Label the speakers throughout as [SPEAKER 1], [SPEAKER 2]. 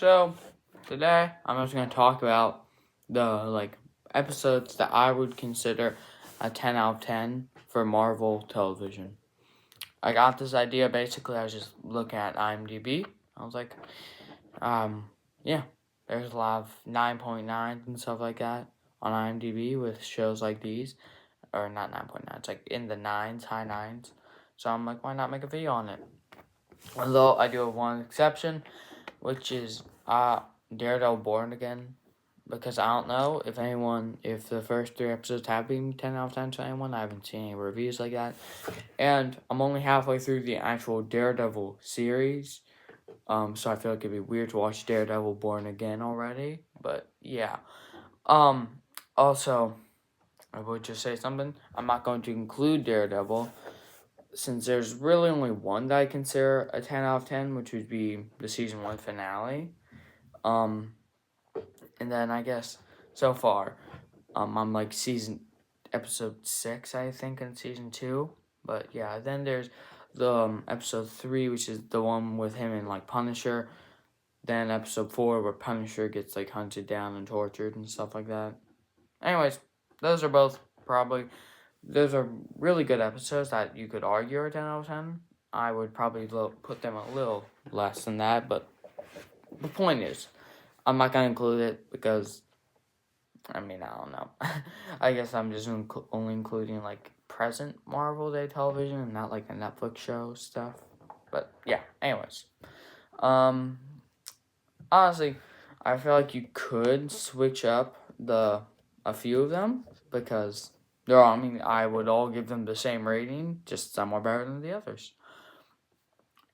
[SPEAKER 1] So, today I'm just going to talk about the episodes that I would consider a 10 out of 10 for Marvel television. I got this idea basically. I was just looking at IMDb. I was like, yeah, there's a lot of 9.9 and stuff like that on IMDb with shows like these. Or not 9.9, it's like in the nines, high nines. So I'm like, why not make a video on it? Although I do have one exception, which is Daredevil Born Again, because I don't know if the first 3 episodes have been 10 out of 10 to anyone. I haven't seen any reviews like that. And I'm only halfway through the actual Daredevil series, so I feel like it'd be weird to watch Daredevil Born Again already, but yeah. Also, I would just say something. I'm not going to include Daredevil, since there's really only one that I consider a 10 out of 10, which would be the season 1 finale. And then I guess so far, I'm like episode 6, I think, in season 2. But yeah, then there's the episode 3, which is the one with him and like Punisher. Then episode 4, where Punisher gets like hunted down and tortured and stuff like that. Anyways, those are really good episodes that you could argue are 10 out of 10. I would probably put them a little less than that, but the point is, I'm not going to include it because, I don't know. I guess I'm just only including, present Marvel Day television and not, a Netflix show stuff. But, yeah, anyways. Honestly, I feel like you could switch up a few of them because I would all give them the same rating, just some are better than the others.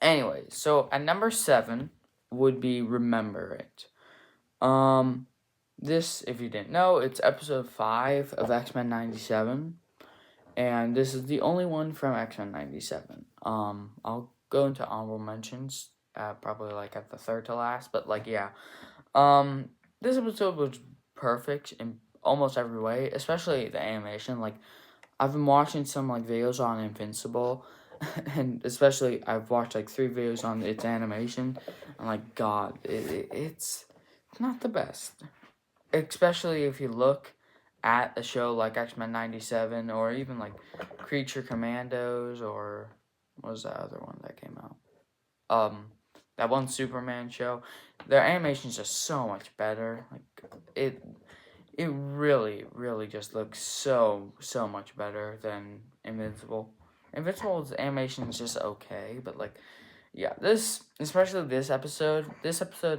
[SPEAKER 1] Anyways, so at number 7 would be Remember It. This, if you didn't know, it's episode 5 of X-Men 97, and this is the only one from X-Men 97. I'll go into honorable mentions, probably at the third to last, but yeah. This episode was perfect in almost every way, especially the animation. I've been watching some videos on Invincible, and especially I've watched 3 videos on its animation. I'm God, it's not the best. Especially if you look at a show like X-Men 97, or even Creature Commandos, or what was that other one that came out? That one Superman show. Their animation is just so much better. It really, really just looks so much better than Invincible. Invincible's animation is just okay, but yeah, especially this episode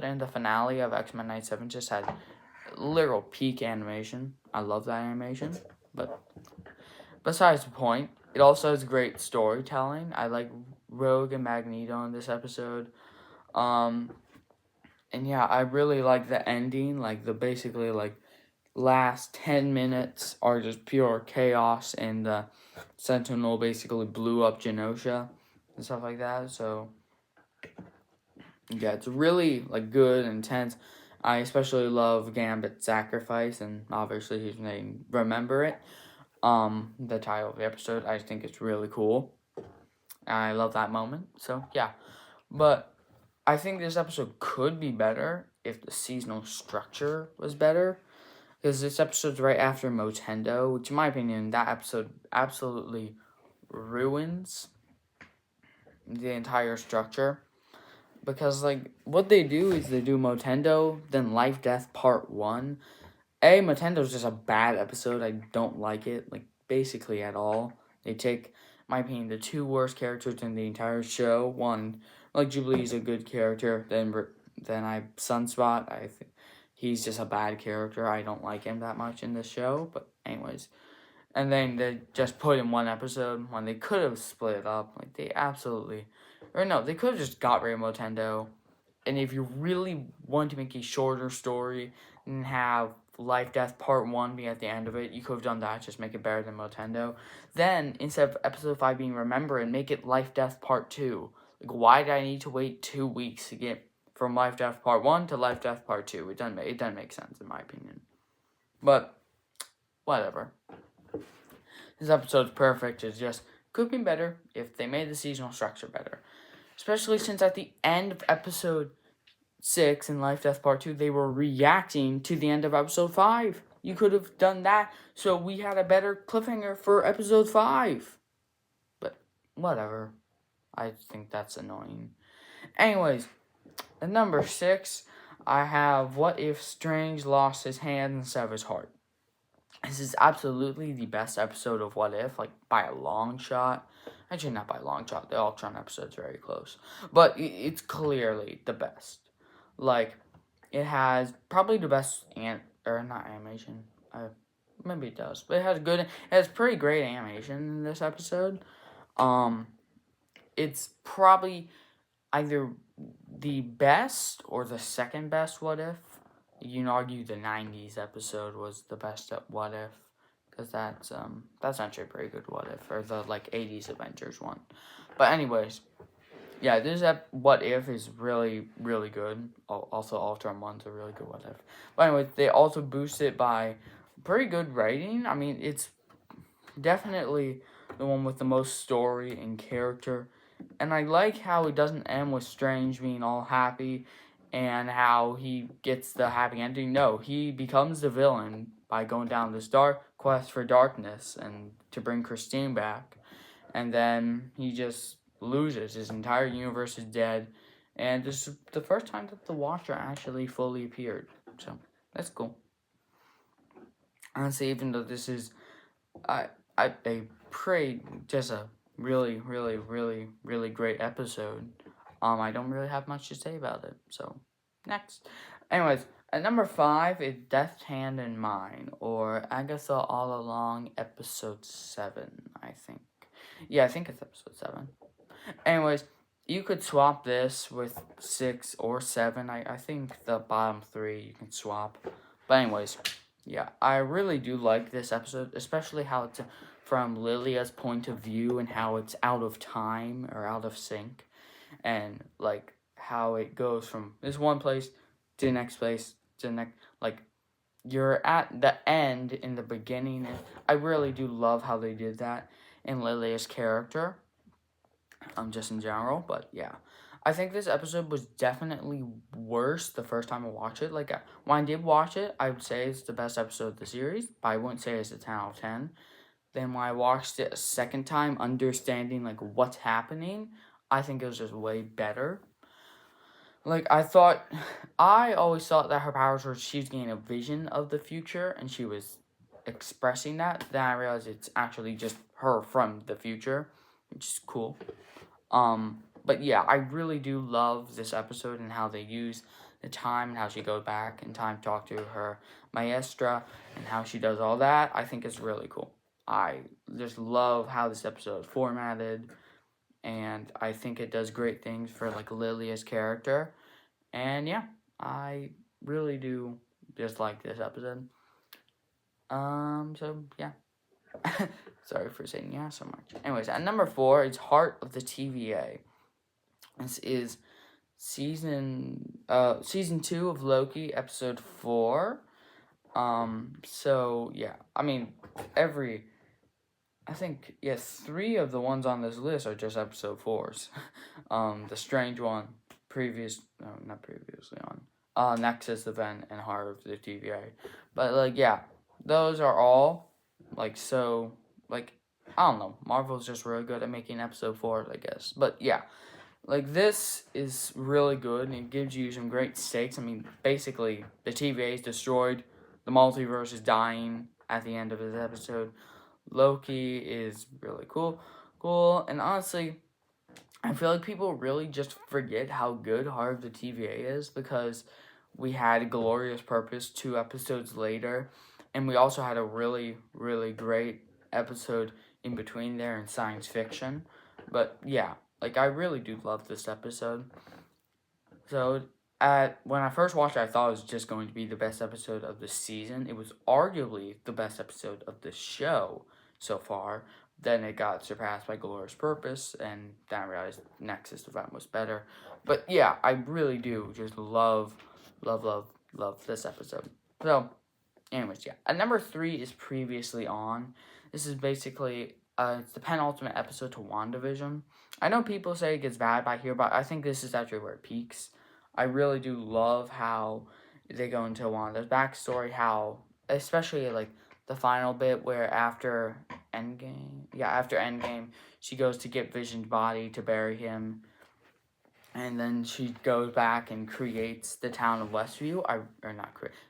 [SPEAKER 1] and the finale of X-Men 97 just had literal peak animation. I love that animation, but besides the point, it also has great storytelling. I like Rogue and Magneto in this episode. And yeah, I really like the ending, basically last 10 minutes are just pure chaos, and the Sentinel basically blew up Genosha and stuff like that. So yeah, it's really good and intense. I especially love Gambit's sacrifice, and obviously his name, Remember It. The title of the episode, I think it's really cool. I love that moment. So yeah, but I think this episode could be better if the seasonal structure was better. Because this episode's right after Motendo, which in my opinion, that episode absolutely ruins the entire structure. Because, what they do is they do Motendo, then Life Death Part 1. Motendo's just a bad episode. I don't like it, basically at all. They take, in my opinion, the 2 worst characters in the entire show. One, Jubilee's a good character. Then Sunspot, I think he's just a bad character. I don't like him that much in this show. But anyways. And then they just put in one episode when they could have split it up. They could have just got rid of Motendo. And if you really want to make a shorter story and have Life Death Part 1 be at the end of it, you could have done that, just make it better than Motendo. Then, instead of episode 5 being Remember, and make it Life Death Part 2. Why did I need to wait 2 weeks to get from Life Death Part 1 to Life Death Part 2? It doesn't make sense, in my opinion. But, whatever. This episode's perfect. It just could be better if they made the seasonal structure better. Especially since at the end of episode 6 in Life Death Part 2, they were reacting to the end of episode 5. You could have done that so we had a better cliffhanger for episode 5. But whatever. I think that's annoying. Anyways, at number 6, I have What If Strange lost his hand instead of his heart. This is absolutely the best episode of What If, like by a long shot. Actually, not by a long shot. The Ultron episode's very close. But it's clearly the best. Like, it has probably the best not animation. Maybe it does, but it has pretty great animation in this episode. It's probably either the best or the second best What If. You can argue the '90s episode was the best at What If, because that's actually a pretty good What If, or the like '80s Avengers one. But anyways. Yeah, this What If is really, really good. Also, Ultron 1's a really good What If. But anyway, they also boost it by pretty good writing. I mean, it's definitely the one with the most story and character. And I like how it doesn't end with Strange being all happy and how he gets the happy ending. No, he becomes the villain by going down this dark quest for darkness and to bring Christine back. And then he just loses. His entire universe is dead. And this is the first time that the Watcher actually fully appeared. So, that's cool. Honestly, even though this is I pray just a really, really, really, really great episode. I don't really have much to say about it. So, next. Anyways, at number 5 is Death's Hand in Mine, or Agatha All Along, episode 7, I think. Yeah, I think it's episode 7. Anyways, you could swap this with 6 or 7. I think the bottom 3 you can swap. But anyways, yeah, I really do like this episode, especially how it's from Lilia's point of view and how it's out of time or out of sync. And, like, how it goes from this one place to the next place to the next, like, you're at the end in the beginning. And I really do love how they did that in Lilia's character. Just in general, but yeah. I think this episode was definitely worse the first time I watched it. Like, when I did watch it, I would say it's the best episode of the series, but I wouldn't say it's a 10 out of 10. Then when I watched it a second time, understanding, like, what's happening, I think it was just way better. Like, I always thought that her powers were she was getting a vision of the future, and she was expressing that. Then I realized it's actually just her from the future, which is cool. But yeah, I really do love this episode and how they use the time and how she goes back in time to talk to her maestra and how she does all that. I think it's really cool. I just love how this episode is formatted, and I think it does great things for like Lilia's character. And yeah, I really do just like this episode. So yeah. Sorry for saying yeah so much. Anyways, at number 4, it's Heart of the TVA. This is season 2 of Loki, episode 4. So yeah, I mean I think 3 of the ones on this list are just episode 4s. The Strange one, not previously on, Nexus Event and Heart of the TVA. But like yeah, those are all like so like I don't know. Marvel's just really good at making episode 4, I guess. But yeah. Like, this is really good, and it gives you some great stakes. I mean, basically, the TVA is destroyed, the multiverse is dying at the end of this episode. Loki is really cool, and honestly, I feel like people really just forget how good Heart of the TVA is, because we had Glorious Purpose 2 episodes later, and we also had a really, really great episode in between there in science fiction. But yeah, like, I really do love this episode. So, when I first watched it, I thought it was just going to be the best episode of the season. It was arguably the best episode of the show so far. Then it got surpassed by Glorious Purpose, and then I realized Nexus Event was better. But yeah, I really do just love this episode. So, anyways, yeah. At number 3 is Previously On. This is basically it's the penultimate episode to WandaVision. I know people say it gets bad by here, but I think this is actually where it peaks. I really do love how they go into Wanda's backstory, how, especially, like, the final bit where after Endgame, she goes to get Vision's body to bury him, and then she goes back and creates the town of Westview.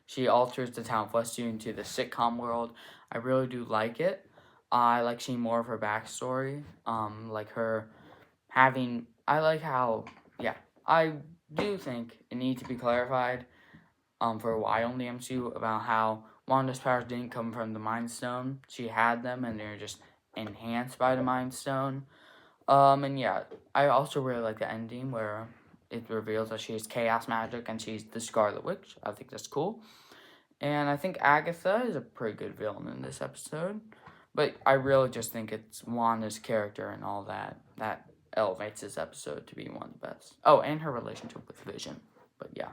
[SPEAKER 1] She alters the town of Westview into the sitcom world. I really do like it. I like seeing more of her backstory. Like her having, I like how, I do think it needs to be clarified for a while in the MCU about how Wanda's powers didn't come from the Mind Stone. She had them and they're just enhanced by the Mind Stone. And yeah, I also really like the ending where it reveals that she has chaos magic and she's the Scarlet Witch. I think that's cool. And I think Agatha is a pretty good villain in this episode. But I really just think it's Wanda's character and all that elevates this episode to be one of the best. Oh, and her relationship with Vision. But yeah.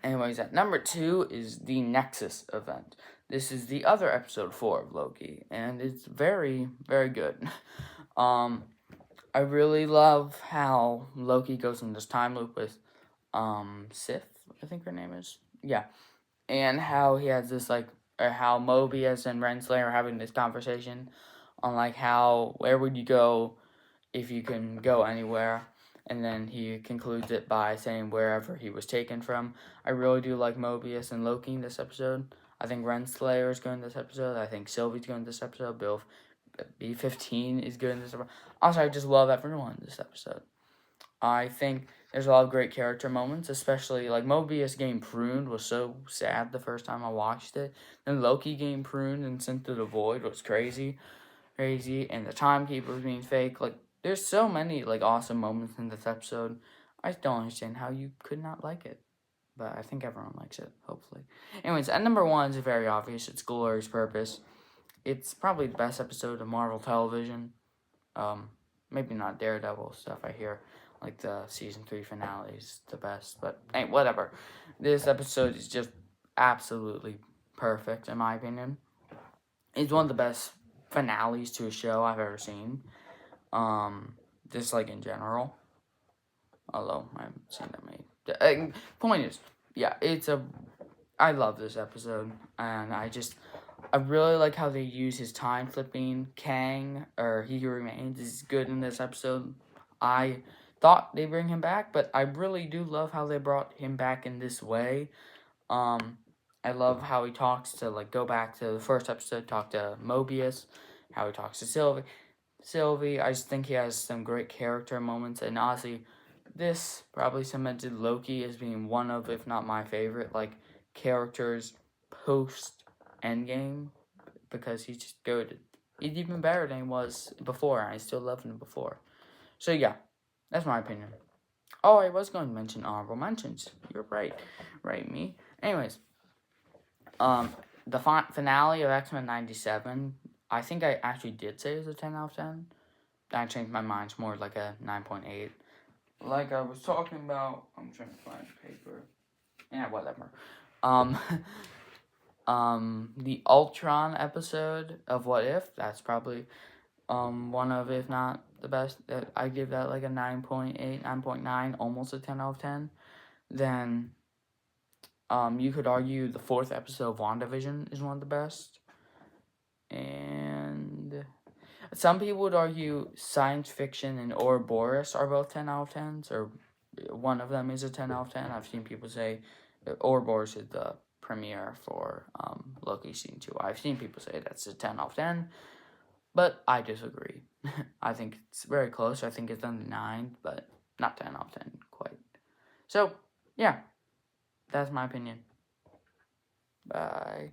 [SPEAKER 1] Anyways, at number 2 is the Nexus event. This is the other episode 4 of Loki, and it's very, very good. I really love how Loki goes in this time loop with Sif, I think her name is. Yeah. And how he has this, like, or how Mobius and Renslayer are having this conversation on, like, where would you go if you can go anywhere? And then he concludes it by saying wherever he was taken from. I really do like Mobius and Loki in this episode. I think Renslayer is good in this episode. I think Sylvie's good in this episode. Bill B-15 is good in this episode. Also, I just love everyone in this episode. I think there's a lot of great character moments, especially, like, Mobius getting pruned was so sad the first time I watched it. Then Loki getting pruned and sent to the void was crazy. And the timekeepers being fake. Like, there's so many, like, awesome moments in this episode. I don't understand how you could not like it. But I think everyone likes it, hopefully. Anyways, at number 1 is very obvious. It's Glorious Purpose. It's probably the best episode of Marvel television. Maybe not Daredevil stuff I hear. Like the season 3 finale is the best. But, hey, whatever. This episode is just absolutely perfect, in my opinion. It's one of the best finales to a show I've ever seen. Just, like, in general. Although, I haven't seen that many. Point is, yeah, I love this episode. And I really like how they use his time flipping. Kang, or He Who Remains, is good in this episode. I thought they'd bring him back, but I really do love how they brought him back in this way. I love how he talks to, like, go back to the first episode, talk to Mobius, how he talks to Sylvie. I just think he has some great character moments, and honestly, this probably cemented Loki as being one of, if not my favorite, like, characters post Endgame, because he's just good. He's even better than he was before, and I still loved him before. So yeah, that's my opinion. Oh, I was going to mention honorable mentions. You're right. Right, me. Anyways, the finale of X-Men 97, I think I actually did say it was a 10 out of 10. I changed my mind. It's more like a 9.8. Like I was talking about, I'm trying to find paper. Yeah, whatever. The Ultron episode of What If, that's probably one of, if not the best. I give that like a 9.8, 9.9, almost a 10 out of 10. Then you could argue the 4th episode of WandaVision is one of the best. And some people would argue Science Fiction and Ouroboros are both 10 out of 10s, or one of them is a 10 out of 10. I've seen people say Ouroboros is the premiere for Loki Season 2. I've seen people say that's a 10 out of 10, but I disagree. I think it's very close. I think it's under 9, but not 10 out of 10 quite. So, yeah, that's my opinion. Bye.